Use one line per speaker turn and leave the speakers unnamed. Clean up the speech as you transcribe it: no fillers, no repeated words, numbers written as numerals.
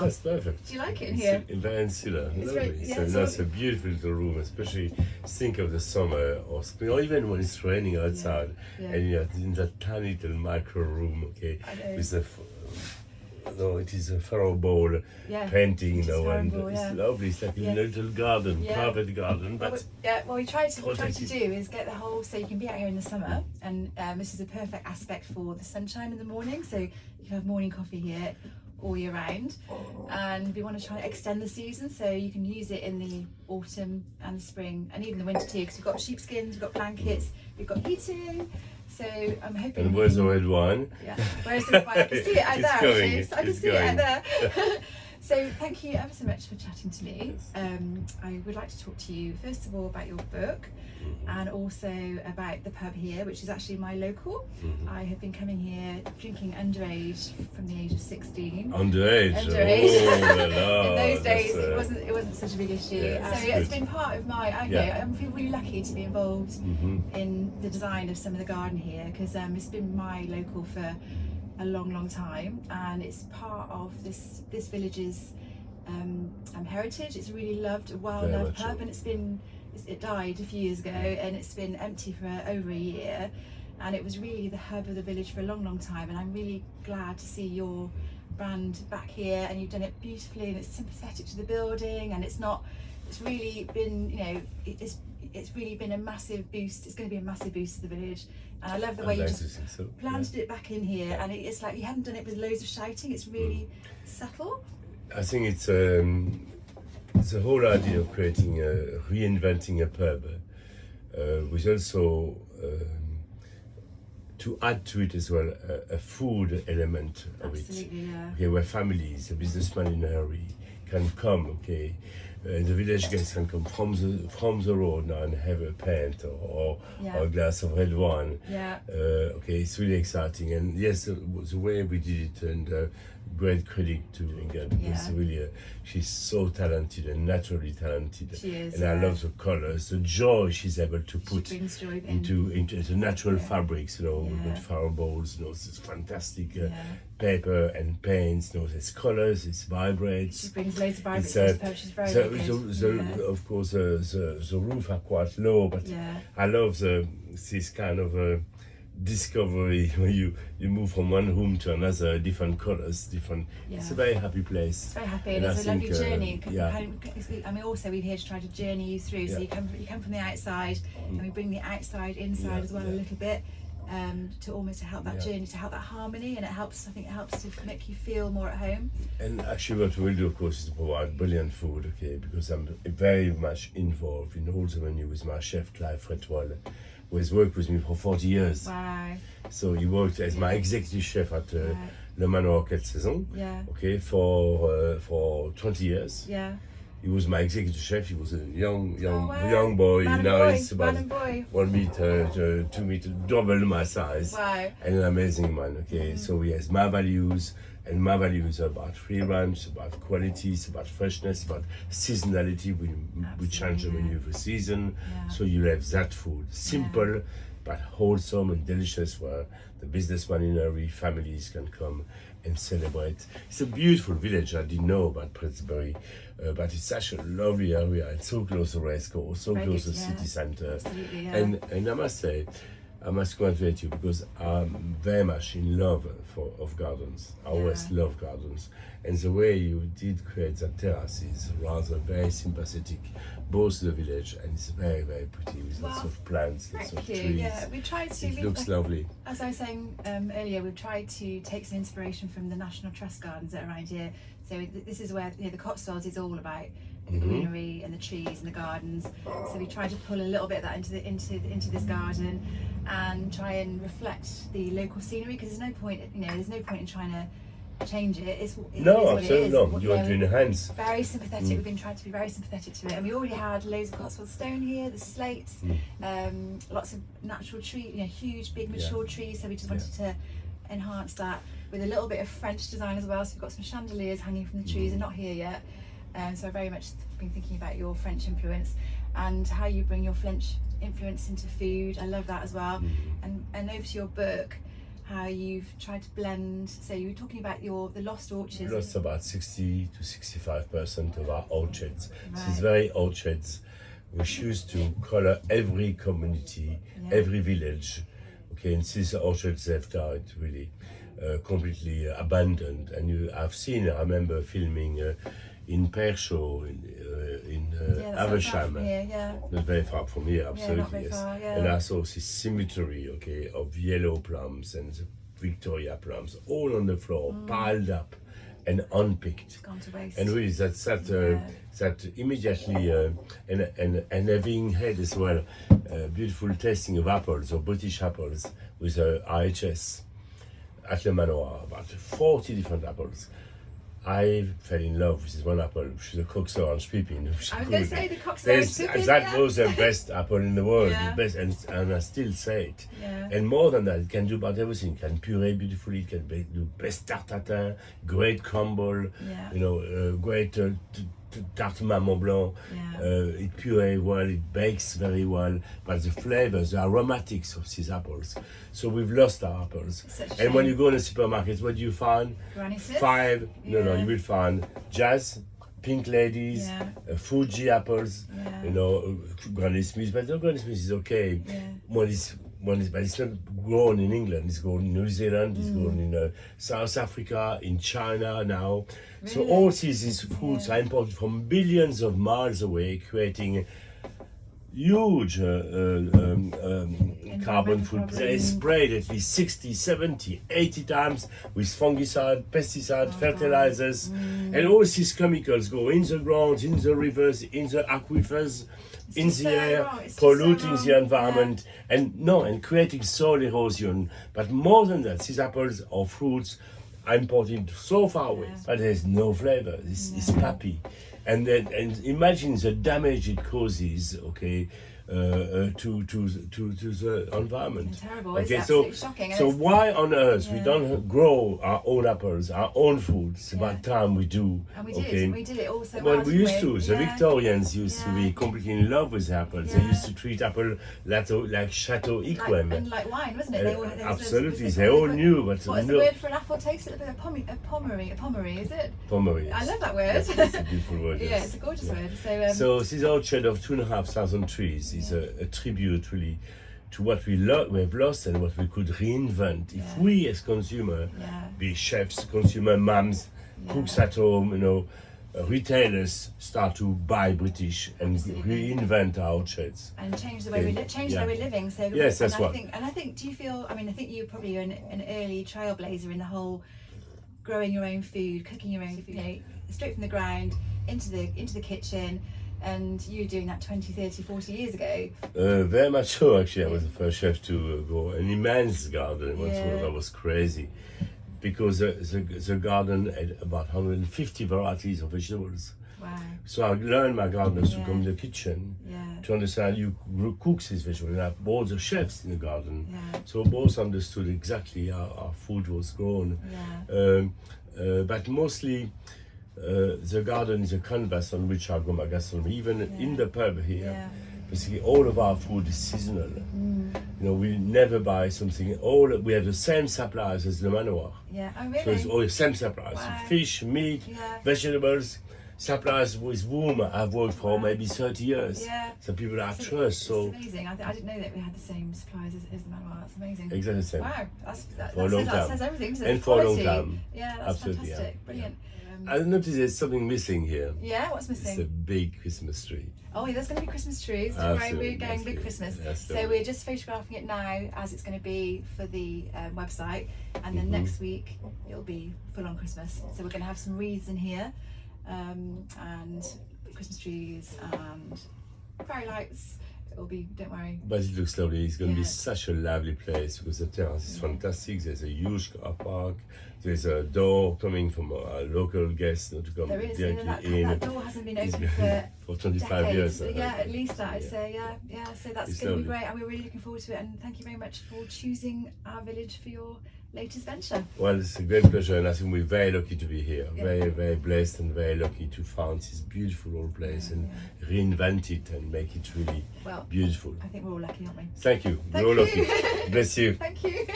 well.
That's perfect.
Do you like it in here?
Very insular, lovely.
Very, yeah,
So
it's
that's a
lovely.
beautiful little room, especially think of the summer or spring, or even when it's raining outside,
Yeah.
and you're in that tiny little micro room, okay,
I know.
with the no, it is a furrow ball
Yeah,
painting, you
it is
know, and
furrow ball,
it's
yeah.
lovely. It's like
Yeah.
a little garden,
Yeah.
private garden,
Well,
but
well, we try to
protected.
do is get the whole, so you can be out here in the summer, and this is a perfect aspect for the sunshine in the morning, so you can have morning coffee here all year round. And we want to try to extend the season, so you can use it in the autumn and the spring and even the winter too, because we've got sheepskins, we've got blankets, we've got heating. So I'm hoping.
And where's the red wine?
Yeah, where's the red wine? I can see it out
It's
there.
going,
Actually. So I can
it's
see it out
going.
there. So thank you ever so much for chatting to me.
Yes.
I would like to talk to you first of all about your book, and also about the pub here, which is actually my local. I have been coming here drinking underage from the age of 16.
Underage.
Underage.
Oh, la, la,
In those days,
that's,
it wasn't such a big issue.
Yeah,
So
that's
it's
good.
been part of my. I feel really lucky to be involved in the design of some of the garden here, because it's been my local for a long time, and it's part of this village's heritage. It's a really loved, well-loved pub,
so.
and it died a few years ago, and it's been empty for over a year, and it was really the hub of the village for a long time. And I'm really glad to see your brand back here, and you've done it beautifully, and it's sympathetic to the building, and it's really been, you know, it's really been a massive boost. It's going to be a massive boost to the village, and I love the way you just planted it back in here, and it's like you haven't done it with loads of shouting. It's really subtle.
I think it's the whole idea of creating, reinventing a pub, with also to add to it as well a food element of
Absolutely,
it.
yeah.
Okay, where families, a businessman in a hurry, can come. Okay, the village guests can come from the road now and have a pint or a glass of red wine.
Yeah.
Okay, it's really exciting, and yes, the way we did it, and great credit to Inga, because really she's so talented and naturally talented.
She is,
and I love the colors, the joy she's able to put
brings joy
into the natural fabrics. You know, with fire balls. You know, it's fantastic paper and paints. You know, there's colors, it vibrates.
She brings loads of vibrancy. She's very good.
Of course, the roof are quite low, but I love this kind of discovery when you move from one room to another, different colors, it's a very happy place.
It's very happy, and it's a lovely journey. I mean, also we're here to try to journey you through, so you come from the outside, and we bring the outside inside as well a little bit, to almost help that journey, to help that harmony, and I think it helps to make you feel more at home.
And actually what we'll do, of course, is to provide brilliant food, okay, because I'm very much involved in all the menu with my chef Clive Fretwell, who has worked with me for 40 years.
Wow.
So he worked as my executive chef at Le Manoir Quête Saison, okay, for 20 years.
Yeah.
He was my executive chef. He was a young boy. Now he's about 1 meter, 2 meter, double my size.
Wow.
And an amazing man, okay. So he has my values, and my values are about free range, about quality, it's about freshness, about seasonality. We change the menu every season, so you have that food, simple but wholesome and delicious, where the businessman in every families can come and celebrate. It's a beautiful village. I didn't know about Prestbury, but it's such a lovely area. It's so close to race course, so close to the city centre. And I must say, I must congratulate you, because I'm very much in love of gardens. I always love gardens, and the way you did create that terrace is rather very sympathetic, both the village, and it's very pretty with lots of plants, lots of trees.
Yeah, we tried to.
It looks lovely.
As I was saying earlier, we've tried to take some inspiration from the National Trust gardens that are around here. So this is where the Cotswolds is all about the greenery and the trees and the gardens. So we tried to pull a little bit of that into this garden, and try and reflect the local scenery, because there's no point in trying to change it.
No, absolutely not. You want to enhance.
Very sympathetic. We've been trying to be very sympathetic to it, and we already had loads of Cotswold stone here, the slates, lots of natural trees, huge, big, mature trees. So we just wanted to enhance that with a little bit of French design as well. So we've got some chandeliers hanging from the trees, and not here yet. So I've very much been thinking about your French influence and how you bring your French influence into food. I love that as well. And over to your book, how you've tried to blend. So you were talking about the lost orchards.
We lost about 60 to 65% of our orchards.
Right.
These very orchards, we choose to color every community, every village. Okay, and these orchards have died really, completely abandoned. And I've seen, I remember filming in Percho, in Aversham, not very far from here, absolutely, yes.
Far,
And I saw this cemetery, okay, of yellow plums and the Victoria plums, all on the floor, piled up and unpicked.
Gone to waste.
And really, that immediately, and having had as well beautiful tasting of apples, or British apples, with IHS at Le Manoir, about 40 different apples. I fell in love with this one apple, which is a Cox Orange Pippin.
I was going to say the Cox Orange Pippin.
That was the best apple in the world,
Yeah.
the best, and I still say it.
Yeah.
And more than that, it can do about everything. It can puree beautifully, it can do best tarte tatin, great crumble,
Yeah.
great tarte Raymond Blanc.
Yeah.
It puree well, it bakes very well, but the flavors, the aromatics of these apples. So we've lost our apples.
Such a
And when
shame.
you go in the supermarket, what do you find?
Granny Smiths?
No, you will find Jazz, Pink Ladies,
Yeah.
Fuji apples,
Yeah.
Granny Smith. But no, Granny Smith is okay.
Yeah.
But it's not grown in England. It's grown in New Zealand. It's grown in South Africa, in China now. So
Really?
all these fruits are imported from billions of miles away, creating huge carbon footprint. They sprayed at least 60, 70, 80 times with fungicide, pesticide, fertilizers. And all these chemicals go in the ground, in the rivers, in the aquifers, in
just
the
so
air,
wrong. It's just
polluting
so
the
wrong.
environment, and creating soil erosion. But more than that, these apples or fruits are imported so far away, but there's no flavor. It's puppy. And imagine the damage it causes, okay, to the environment.
It's terrible.
Okay,
It's
so
absolutely shocking. And
so
it's-
why on earth we don't grow our own apples, our own foods? It's about time we do.
And we did.
Okay.
We did it all so
Well,
well,
we
didn't
used to. The
Yeah.
Victorians used to be
Yeah.
completely in love with apples. They
Yeah.
used to treat apple like Chateau Yquem.
And like wine, wasn't it?
Absolutely, they all knew, but
What's the
no.
word for an apple taste? A little bit of pommery, is it?
Pommery.
I love that word.
Yes, it's a beautiful word.
Yeah,
yes.
it's a gorgeous
Yeah.
word.
So this orchard of 2,500 trees is a tribute really to what we have lost and what we could reinvent if we as consumer, be chefs, consumer moms, cooks at home, retailers start to buy British and reinvent our orchards.
And change the way we live, the way we're living. So
Yes, that's
and I
what.
think, and I think, do you feel? I mean, I think you're probably an early trailblazer in the whole growing your own food, cooking your own food, straight from the ground into the kitchen. And you were doing that 20, 30, 40 years ago.
Very much so, actually. I was the first chef to grow an immense garden. That was crazy. Because the garden had about 150 varieties of vegetables.
Wow.
So I learned my gardeners to come in the kitchen to understand you cook these vegetables. And I brought the chefs in the garden. So both understood exactly how our food was grown. But mostly, the garden is a canvas on which I grow my gastronomy. Even in the pub here, basically all of our food is seasonal. We never buy something. We have the same suppliers as the manoir.
Yeah, oh really?
So it's all the same suppliers:
Wow.
fish, meat, vegetables. Suppliers with whom I've worked for maybe 30 years.
Yeah.
So people I
It's
trust. So
amazing. I didn't know that we had the same suppliers as the Manoir. That's amazing.
exactly the same.
Wow,
For a long
that
time.
says everything. Doesn't
And
it?
for a long
Quality.
time.
Yeah, that's
Absolutely,
fantastic.
yeah.
Brilliant.
I noticed there's something missing here.
Yeah, what's
It's a
missing?
big Christmas tree.
Oh, yeah, there's going to be Christmas trees. Don't worry,
Absolutely,
we're going
yes,
big
yes,
Christmas.
yes,
So
definitely.
we're just photographing it now as it's going to be for the website, and then next week it'll be full on Christmas. So we're going to have some wreaths in here, and Christmas trees and fairy lights. It'll be, don't worry.
But it looks lovely. It's going to be
Yeah.
such a lovely place because the terrace is fantastic. There's a huge car park. There's a door coming from a local guest to come
There is,
directly
and
in.
that door hasn't been
It's
open
been
for
for 25
decades.
years.
Yeah, at least that.
Yeah.
So yeah. So that's
It's
going to be
lovely.
great, and we're really looking forward to it. And thank you very much for choosing our village for your latest venture.
Well, it's a great pleasure, and I think we're very lucky to be here.
Yeah.
Very, very blessed and very lucky to find this beautiful old place and reinvent it and make it really
Well,
beautiful.
I think we're all lucky, aren't we?
Thank you.
Thank
We're all
you.
lucky. Bless you.
Thank you.